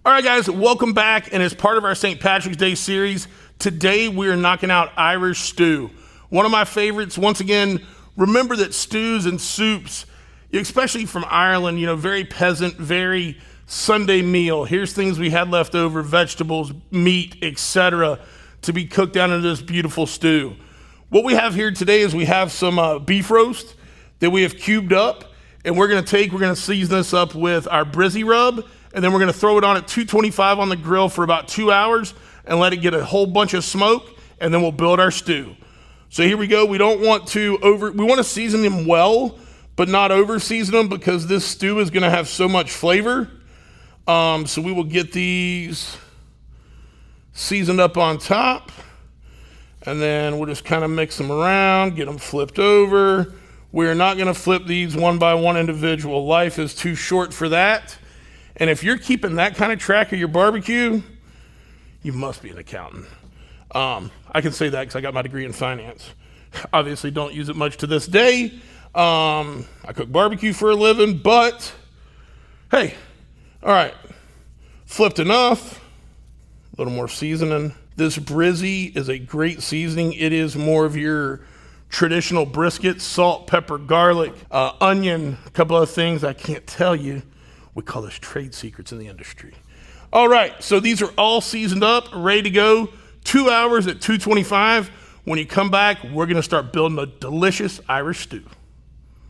All right, guys, welcome back. And as part of our St. Patrick's Day series, today we are knocking out Irish stew. One of my favorites. Once again, remember that stews and soups, especially from Ireland, very peasant, very Sunday meal. Here's things we had left over, vegetables, meat, etc., to be cooked down into this beautiful stew. What we have here today is we have some beef roast that we have cubed up, and we're going to season this up with our Brizzy rub, and then we're going to throw it on at 225 on the grill for about 2 hours and let it get a whole bunch of smoke, and then we'll build our stew. So here we go. We don't want to we want to season them well, but not over season them because this stew is going to have so much flavor. So we will get these seasoned up on top, and then we'll just kind of mix them around, get them flipped over. We're not going to flip these one by one individual. Life is too short for that. And if you're keeping that kind of track of your barbecue, you must be an accountant. I can say that because I got my degree in finance. Obviously don't use it much to this day. I cook barbecue for a living, but hey, all right, flipped enough, a little more seasoning. This Brizzy is a great seasoning. It is more of your traditional brisket, salt, pepper, garlic, onion, a couple other things I can't tell you. We call this trade secrets in the industry. All right, so these are all seasoned up, ready to go. 2 hours at 225. When you come back, we're gonna start building a delicious Irish stew.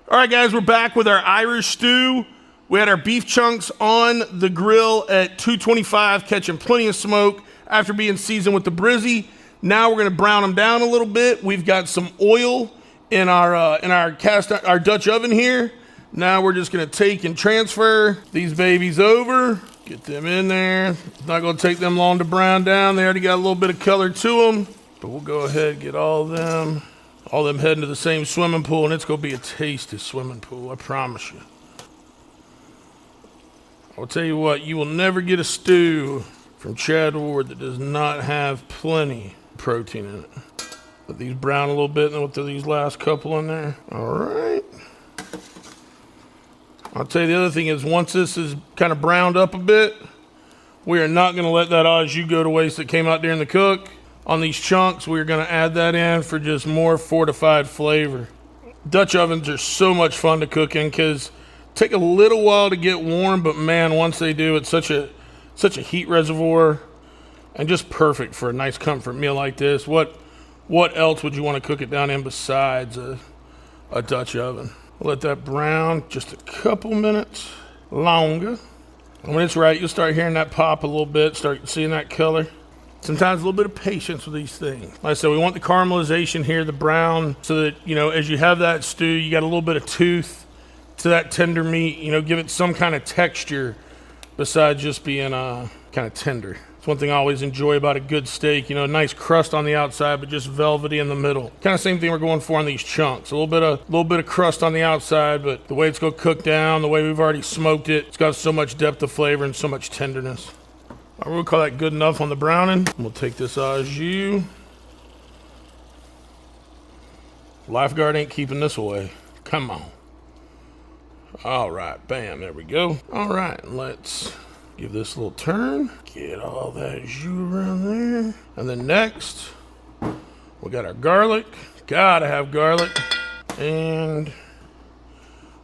All right, guys, we're back with our Irish stew. We had our beef chunks on the grill at 225, catching plenty of smoke after being seasoned with the Brizzy. Now we're gonna brown them down a little bit. We've got some oil in our Dutch oven here. Now we're just gonna take and transfer these babies over, get them in there. It's not gonna take them long to brown down. They already got a little bit of color to them, but we'll go ahead and get all of them heading to the same swimming pool, and it's gonna be a tasty swimming pool, I promise you. I'll tell you what, you will never get a stew from Chad Ward that does not have plenty of protein in it. Let these brown a little bit, and then we'll throw these last couple in there. All right. I'll tell you the other thing is once this is kind of browned up a bit, we are not going to let that au jus go to waste that came out during the cook. On these chunks, we're going to add that in for just more fortified flavor. Dutch ovens are so much fun to cook in because take a little while to get warm, but man, once they do, it's such a heat reservoir and just perfect for a nice comfort meal like this. What else would you want to cook it down in besides a Dutch oven? Let that brown just a couple minutes longer. And when it's right, you'll start hearing that pop a little bit, start seeing that color. Sometimes a little bit of patience with these things. Like I said, we want the caramelization here, the brown, so that, as you have that stew, you got a little bit of tooth to that tender meat, give it some kind of texture besides just being kind of tender. It's one thing I always enjoy about a good steak, a nice crust on the outside, but just velvety in the middle. Kind of same thing we're going for on these chunks. A little bit of crust on the outside, but the way it's going to cook down, the way we've already smoked it, it's got so much depth of flavor and so much tenderness. All right, we'll call that good enough on the browning. We'll take this au jus. Lifeguard ain't keeping this away. Come on. All right, bam, there we go. All right, let's give this a little turn. Get all that jus around there. And then next, we got our garlic. Gotta have garlic. And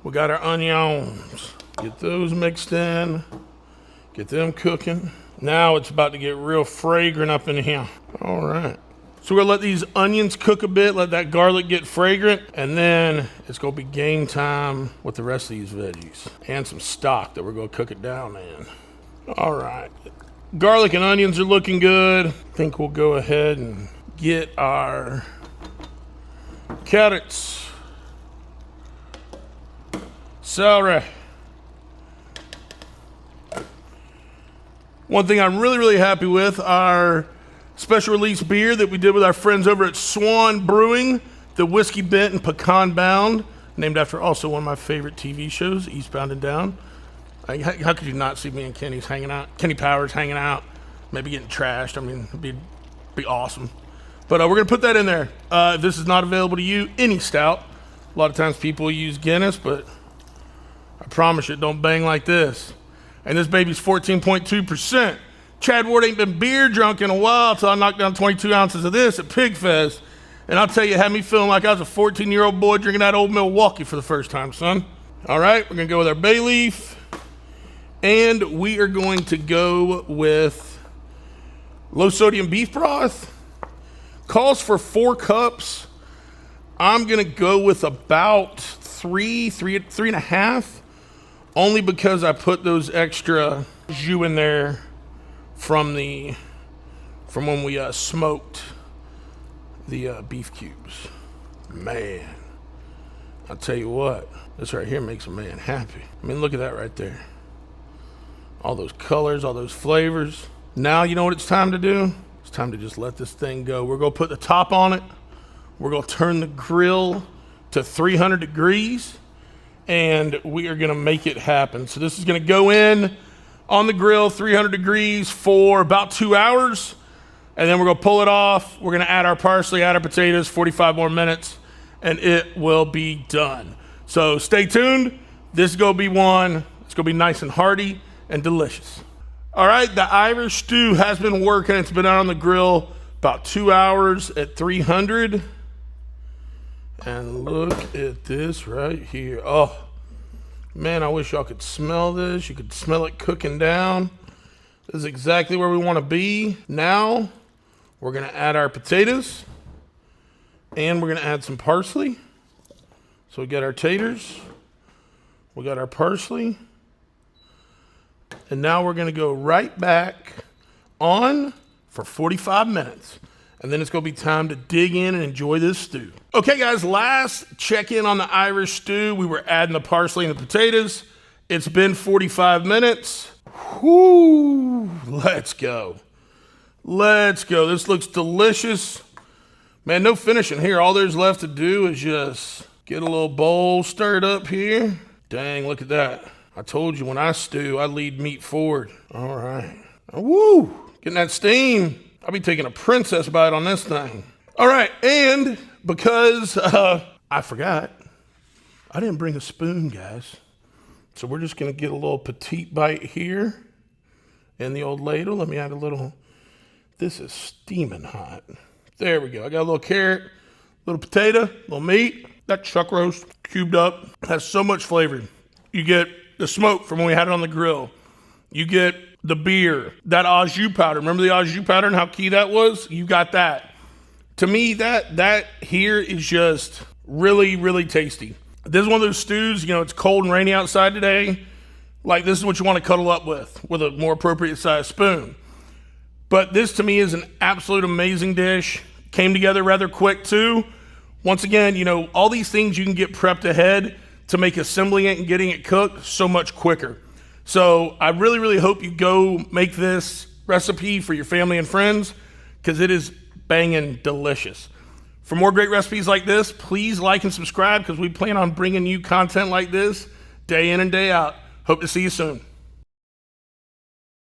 we got our onions. Get those mixed in. Get them cooking. Now it's about to get real fragrant up in here. All right. So we're gonna let these onions cook a bit, let that garlic get fragrant, and then it's gonna be game time with the rest of these veggies. And some stock that we're gonna cook it down in. All right, garlic and onions are looking good. I think we'll go ahead and get our carrots, celery. One thing I'm really happy with, our special release beer that we did with our friends over at Swan Brewing, the Whiskey Bent and Pecan Bound, named after also one of my favorite TV shows, Eastbound and Down. How could you not see me and Kenny's hanging out? Kenny Powers hanging out, maybe getting trashed. I mean, it'd be awesome. But we're gonna put that in there. If this is not available to you, any stout. A lot of times people use Guinness, but I promise you, it don't bang like this. And this baby's 14.2%. Chad Ward ain't been beer drunk in a while until I knocked down 22 ounces of this at Pig Fest. And I'll tell you, it had me feeling like I was a 14-year-old boy drinking that old Milwaukee for the first time, son. All right, we're gonna go with our bay leaf. And we are going to go with low sodium beef broth. Calls for 4 cups. I'm gonna go with about three and a half, only because I put those extra jus in there from when we smoked the beef cubes. Man, I'll tell you what, this right here makes a man happy. I mean, look at that right there. All those colors, all those flavors. Now you know what it's time to do? It's time to just let this thing go. We're gonna put the top on it. We're gonna turn the grill to 300 degrees and we are gonna make it happen. So this is gonna go in on the grill, 300 degrees for about 2 hours. And then we're gonna pull it off. We're gonna add our parsley, add our potatoes, 45 more minutes, and it will be done. So stay tuned. This is gonna be one. It's gonna be nice and hearty and delicious. All right, the Irish stew has been working. It's been out on the grill about 2 hours at 300. And look at this right here. Oh, man, I wish y'all could smell this. You could smell it cooking down. This is exactly where we want to be. Now, we're going to add our potatoes. And we're going to add some parsley. So we got our taters. We got our parsley. And now we're going to go right back on for 45 minutes. And then it's going to be time to dig in and enjoy this stew. Okay, guys, last check-in on the Irish stew. We were adding the parsley and the potatoes. It's been 45 minutes. Whoo, let's go. Let's go. This looks delicious. Man, no finishing here. All there's left to do is just get a little bowl stirred up here. Dang, look at that. I told you when I stew, I lead meat forward. All right. Woo, getting that steam. I'll be taking a princess bite on this thing. All right, and because I forgot, I didn't bring a spoon, guys. So we're just gonna get a little petite bite here in the old ladle. Let me add a little, this is steaming hot. There we go. I got a little carrot, a little potato, a little meat. That chuck roast cubed up has so much flavor. You get the smoke from when we had it on the grill. You get the beer, that au jus powder. Remember the au jus powder and how key that was? You got that. To me, that here is just really, really tasty. This is one of those stews, you know, it's cold and rainy outside today. Like, this is what you want to cuddle up with a more appropriate size spoon. But this to me is an absolute amazing dish. Came together rather quick too. Once again, you know, all these things you can get prepped ahead to make assembling it and getting it cooked so much quicker. So I really, really hope you go make this recipe for your family and friends because it is banging delicious. For more great recipes like this, please like and subscribe because we plan on bringing you content like this day in and day out. Hope to see you soon.